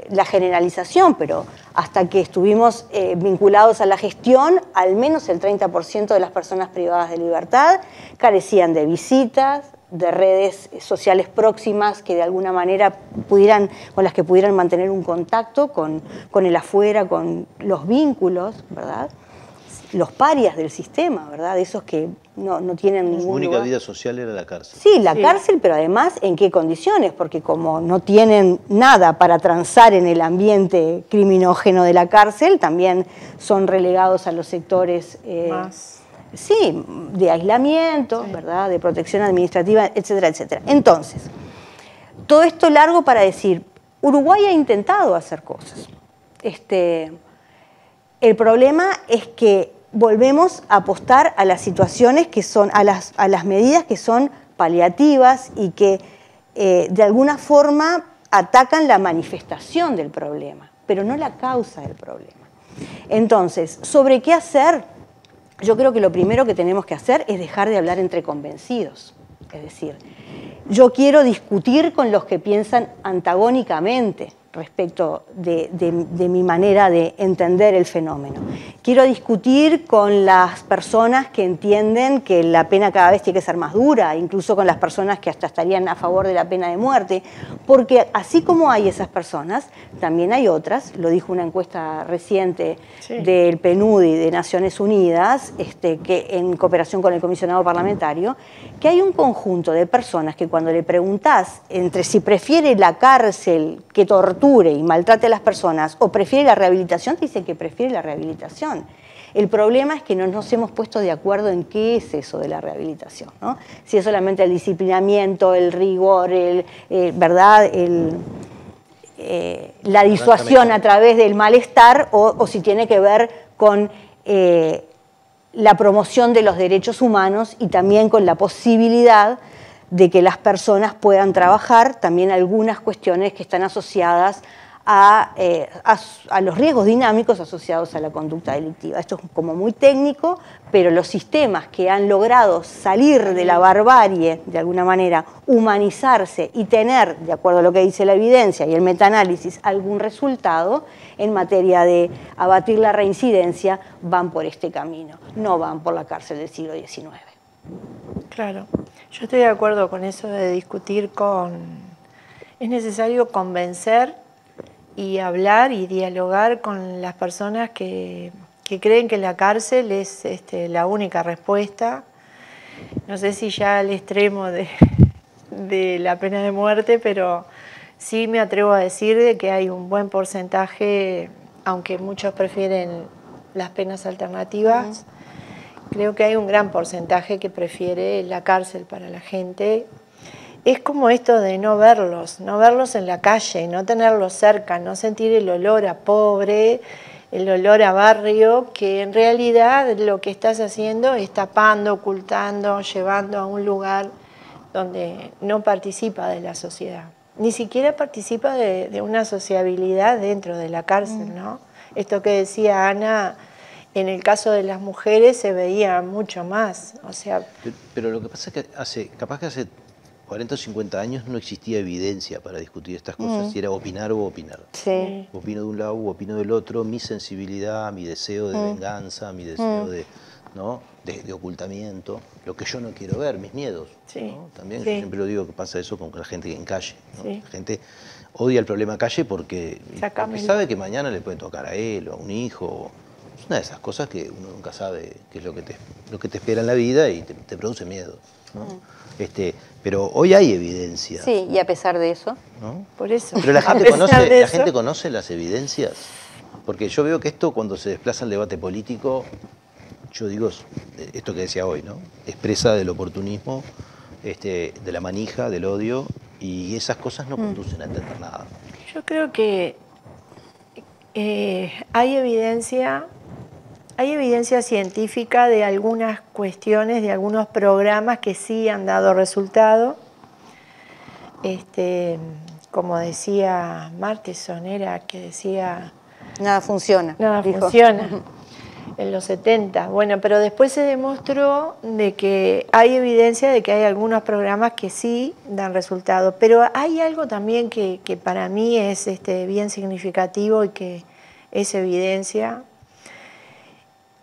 [SPEAKER 3] la generalización, pero hasta que estuvimos vinculados a la gestión, al menos el 30% de las personas privadas de libertad carecían de visitas, de redes sociales próximas que de alguna manera con las que pudieran mantener un contacto con el afuera, con los vínculos, ¿verdad? Los parias del sistema, ¿verdad? Esos que no tienen ningún
[SPEAKER 2] Su única
[SPEAKER 3] lugar.
[SPEAKER 2] vida social era la cárcel.
[SPEAKER 3] Sí, la cárcel, pero además, ¿en qué condiciones? Porque como no tienen nada para transar en el ambiente criminógeno de la cárcel, también son relegados a los sectores
[SPEAKER 4] Más.
[SPEAKER 3] sí, de aislamiento, ¿verdad? De protección administrativa, etcétera, etcétera. Entonces, todo esto largo para decir, Uruguay ha intentado hacer cosas. El problema es que volvemos a apostar a las situaciones que son, a las medidas que son paliativas y que de alguna forma atacan la manifestación del problema, pero no la causa del problema. Entonces, ¿sobre qué hacer? Yo creo que lo primero que tenemos que hacer es dejar de hablar entre convencidos. Es decir, yo quiero discutir con los que piensan antagónicamente respecto de mi manera de entender el fenómeno. Quiero discutir con las personas que entienden que la pena cada vez tiene que ser más dura, incluso con las personas que hasta estarían a favor de la pena de muerte, porque así como hay esas personas, también hay otras, lo dijo una encuesta reciente del PNUD y de Naciones Unidas, que en cooperación con el comisionado parlamentario, que hay un conjunto de personas que cuando le preguntás entre si prefiere la cárcel que tortura y maltrate a las personas o prefiere la rehabilitación, te dice que prefiere la rehabilitación. El problema es que no nos hemos puesto de acuerdo en qué es eso de la rehabilitación, ¿no? Si es solamente el disciplinamiento, el rigor, ¿verdad? La disuasión a través del malestar o si tiene que ver con la promoción de los derechos humanos y también con la posibilidad de que las personas puedan trabajar, también algunas cuestiones que están asociadas a los riesgos dinámicos asociados a la conducta delictiva. Esto es como muy técnico, pero los sistemas que han logrado salir de la barbarie, de alguna manera, humanizarse y tener, de acuerdo a lo que dice la evidencia y el metaanálisis, algún resultado en materia de abatir la reincidencia, van por este camino, no van por la cárcel del siglo XIX.
[SPEAKER 4] Claro, yo estoy de acuerdo con eso de discutir es necesario convencer y hablar y dialogar con las personas que creen que la cárcel es la única respuesta. No sé si ya al extremo de la pena de muerte, pero sí me atrevo a decir de que hay un buen porcentaje, aunque muchos prefieren las penas alternativas, creo que hay un gran porcentaje que prefiere la cárcel para la gente. Es como esto de no verlos en la calle, no tenerlos cerca, no sentir el olor a pobre, el olor a barrio, que en realidad lo que estás haciendo es tapando, ocultando, llevando a un lugar donde no participa de la sociedad. Ni siquiera participa de una sociabilidad dentro de la cárcel, ¿no? Esto que decía Ana, En el caso de las mujeres se veía mucho más, o sea...
[SPEAKER 2] Pero lo que pasa es que capaz que hace 40 o 50 años no existía evidencia para discutir estas cosas, si era opinar o opinar.
[SPEAKER 3] Sí.
[SPEAKER 2] Opino de un lado o opino del otro, mi sensibilidad, mi deseo de venganza, mi deseo de ocultamiento, lo que yo no quiero ver, mis miedos. ¿No? También yo siempre lo digo que pasa eso con la gente en calle. ¿No? La gente odia el problema calle porque sabe que mañana le puede tocar a él o a un hijo. Es una de esas cosas que uno nunca sabe qué es lo que te espera en la vida y te produce miedo, ¿no? Pero hoy hay evidencia.
[SPEAKER 3] Sí, y a pesar de eso.
[SPEAKER 2] ¿No?
[SPEAKER 4] Por eso.
[SPEAKER 2] Pero la gente conoce las evidencias. Porque yo veo que esto, cuando se desplaza el debate político, yo digo esto que decía hoy, ¿no? Expresa del oportunismo, de la manija, del odio, y esas cosas no conducen a entender nada.
[SPEAKER 4] Yo creo que hay evidencia científica de algunas cuestiones, de algunos programas que sí han dado resultado. Como decía Martinson, era que decía...
[SPEAKER 3] Nada funciona.
[SPEAKER 4] Nada funciona. En los 70. Bueno, pero después se demostró de que hay evidencia de que hay algunos programas que sí dan resultado. Pero hay algo también que para mí es bien significativo y que es evidencia.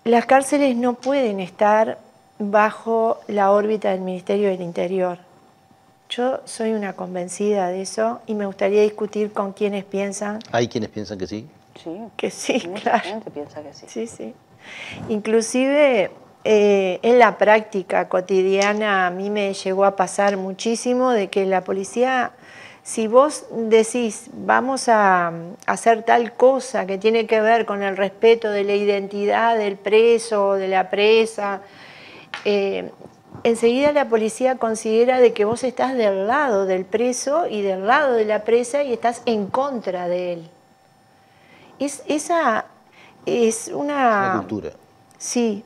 [SPEAKER 4] Las cárceles no pueden estar bajo la órbita del Ministerio del Interior. Yo soy una convencida de eso y me gustaría discutir con quienes piensan...
[SPEAKER 2] ¿Hay quienes piensan que sí?
[SPEAKER 3] Sí.
[SPEAKER 4] Que sí,
[SPEAKER 3] Mucha
[SPEAKER 4] claro.
[SPEAKER 3] gente piensa que sí.
[SPEAKER 4] Sí, sí. Inclusive en la práctica cotidiana a mí me llegó a pasar muchísimo de que la policía, si vos decís vamos a hacer tal cosa que tiene que ver con el respeto de la identidad del preso o de la presa, enseguida la policía considera de que vos estás del lado del preso y del lado de la presa y estás en contra de él. Esa es una
[SPEAKER 2] cultura.
[SPEAKER 4] Sí,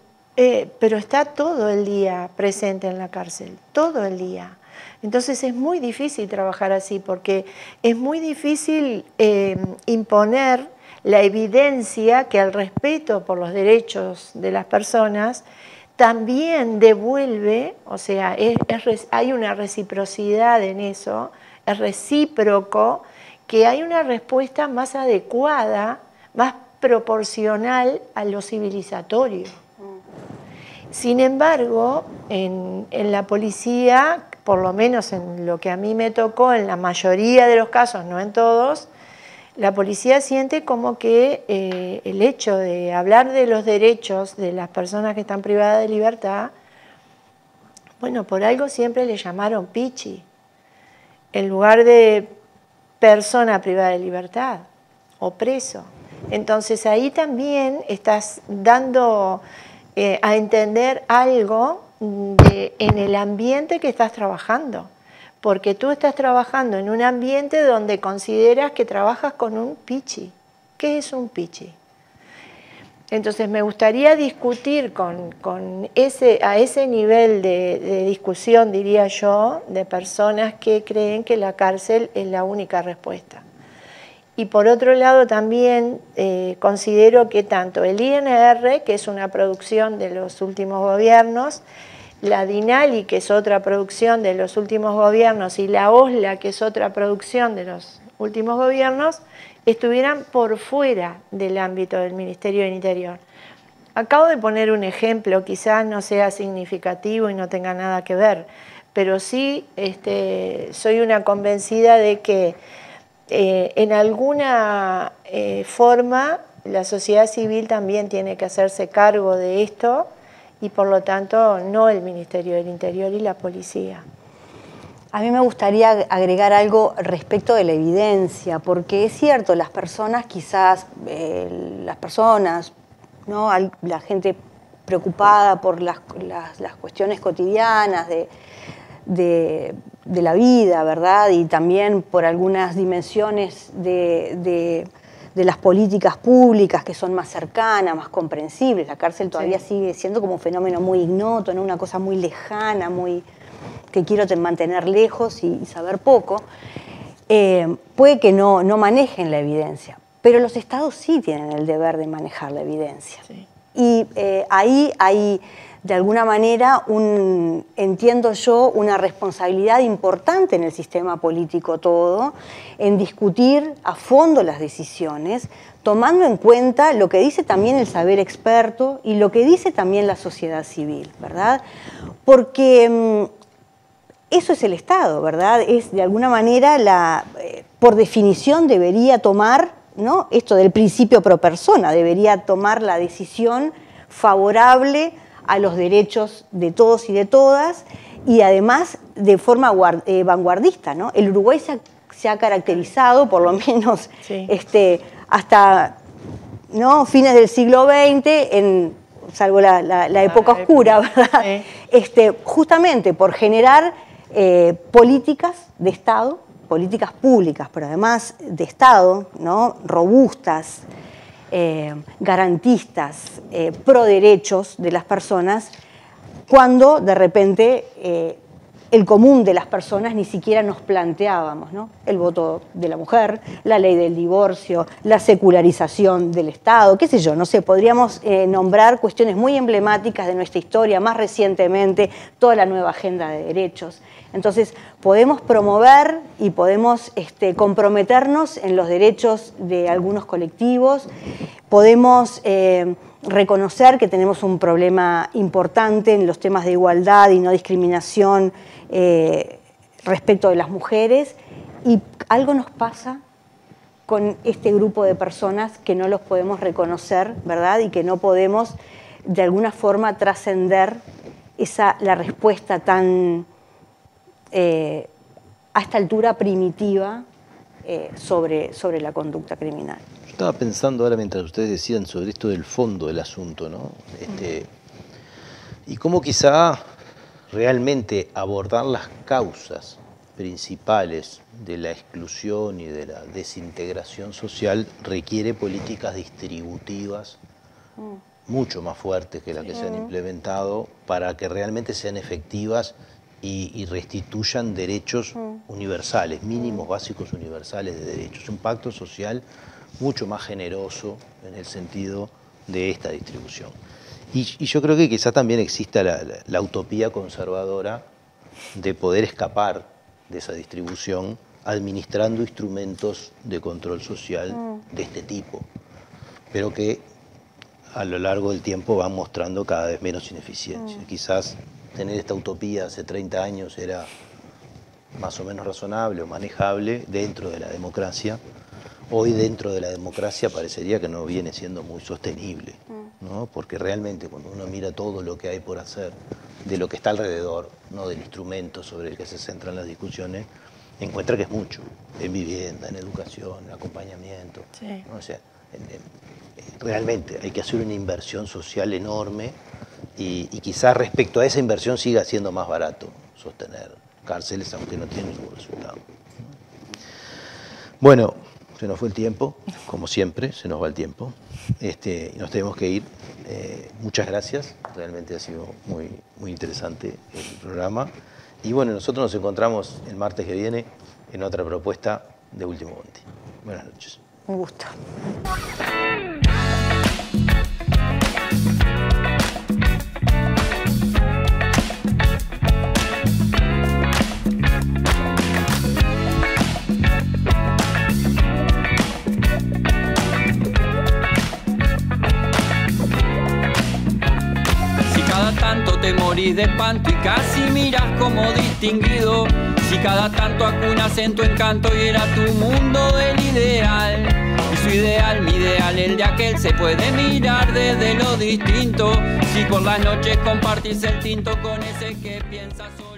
[SPEAKER 4] pero está todo el día presente en la cárcel, todo el día. Entonces es muy difícil trabajar así porque es muy difícil imponer la evidencia que el respeto por los derechos de las personas también devuelve, o sea, hay una reciprocidad en eso, es recíproco, que hay una respuesta más adecuada, más proporcional a lo civilizatorio. Sin embargo, en la policía, por lo menos en lo que a mí me tocó, en la mayoría de los casos, no en todos, la policía siente como que el hecho de hablar de los derechos de las personas que están privadas de libertad, bueno, por algo siempre le llamaron pichi, en lugar de persona privada de libertad o preso. Entonces ahí también estás dando a entender algo en el ambiente que estás trabajando, porque tú estás trabajando en un ambiente donde consideras que trabajas con un pichi. ¿Qué es un pichi? Entonces me gustaría discutir a ese nivel de discusión, diría yo, de personas que creen que la cárcel es la única respuesta. Y por otro lado también considero que tanto el INR, que es una producción de los últimos gobiernos, la DINALI, que es otra producción de los últimos gobiernos, y la OSLA, que es otra producción de los últimos gobiernos, estuvieran por fuera del ámbito del Ministerio del Interior. Acabo de poner un ejemplo, quizás no sea significativo y no tenga nada que ver, pero sí soy una convencida de que en alguna forma la sociedad civil también tiene que hacerse cargo de esto y por lo tanto no el Ministerio del Interior y la policía.
[SPEAKER 3] A mí me gustaría agregar algo respecto de la evidencia, porque es cierto, las personas quizás, ¿no? La gente preocupada por las cuestiones cotidianas de la vida, ¿verdad? Y también por algunas dimensiones de las políticas públicas que son más cercanas, más comprensibles. La cárcel todavía sigue siendo como un fenómeno muy ignoto, ¿no? Una cosa muy lejana, que quiero mantener lejos y saber poco. Puede que no manejen la evidencia, pero los estados sí tienen el deber de manejar la evidencia. Sí. Y ahí hay, de alguna manera, entiendo yo, una responsabilidad importante en el sistema político todo, en discutir a fondo las decisiones, tomando en cuenta lo que dice también el saber experto y lo que dice también la sociedad civil, ¿verdad? Porque eso es el Estado, ¿verdad? Es, de alguna manera, por definición debería tomar, ¿no?, esto del principio pro persona, debería tomar la decisión favorable a los derechos de todos y de todas, y además de forma vanguardista, ¿no? El Uruguay se ha caracterizado, por lo menos
[SPEAKER 4] sí,
[SPEAKER 3] hasta, ¿no?, fines del siglo XX, salvo la época oscura, ¿verdad? Sí. Justamente por generar políticas de Estado, políticas públicas, pero además de Estado, ¿no?, robustas, garantistas, pro derechos de las personas, cuando de repente el común de las personas ni siquiera nos planteábamos, ¿no?, el voto de la mujer, la ley del divorcio, la secularización del Estado, qué sé yo, no sé, podríamos nombrar cuestiones muy emblemáticas de nuestra historia, más recientemente toda la nueva agenda de derechos. Entonces, podemos promover y podemos comprometernos en los derechos de algunos colectivos, podemos reconocer que tenemos un problema importante en los temas de igualdad y no discriminación respecto de las mujeres, y algo nos pasa con este grupo de personas que no los podemos reconocer, ¿verdad? Y que no podemos de alguna forma trascender la respuesta tan a esta altura primitiva sobre la conducta criminal.
[SPEAKER 2] Yo estaba pensando ahora mientras ustedes decían sobre esto del fondo del asunto, ¿no? Y cómo quizá realmente abordar las causas principales de la exclusión y de la desintegración social requiere políticas distributivas mucho más fuertes que las que se han implementado para que realmente sean efectivas y restituyan derechos universales, mínimos básicos universales de derechos. Un pacto social mucho más generoso en el sentido de esta distribución. Y yo creo que quizás también exista la utopía conservadora de poder escapar de esa distribución administrando instrumentos de control social de este tipo, pero que a lo largo del tiempo van mostrando cada vez menos ineficiencia. Quizás tener esta utopía hace 30 años era más o menos razonable o manejable dentro de la democracia. Hoy dentro de la democracia parecería que no viene siendo muy sostenible, ¿no? Porque realmente cuando uno mira todo lo que hay por hacer, de lo que está alrededor, no del instrumento sobre el que se centran las discusiones, encuentra que es mucho, en vivienda, en educación, en acompañamiento. Sí. ¿No? O sea, realmente hay que hacer una inversión social enorme y quizás respecto a esa inversión siga siendo más barato sostener cárceles, aunque no tiene ningún resultado. Bueno, se nos fue el tiempo, como siempre, se nos va el tiempo. Y nos tenemos que ir. Muchas gracias, realmente ha sido muy interesante el programa. Y bueno, nosotros nos encontramos el martes que viene en otra propuesta de Último Bondi. Buenas noches.
[SPEAKER 3] Un gusto.
[SPEAKER 1] Te morís de espanto y casi miras como distinguido. Si cada tanto acunas en tu encanto y era tu mundo del ideal. Y su ideal, mi ideal, el de aquel se puede mirar desde lo distinto. Si por las noches compartís el tinto con ese que piensas hoy.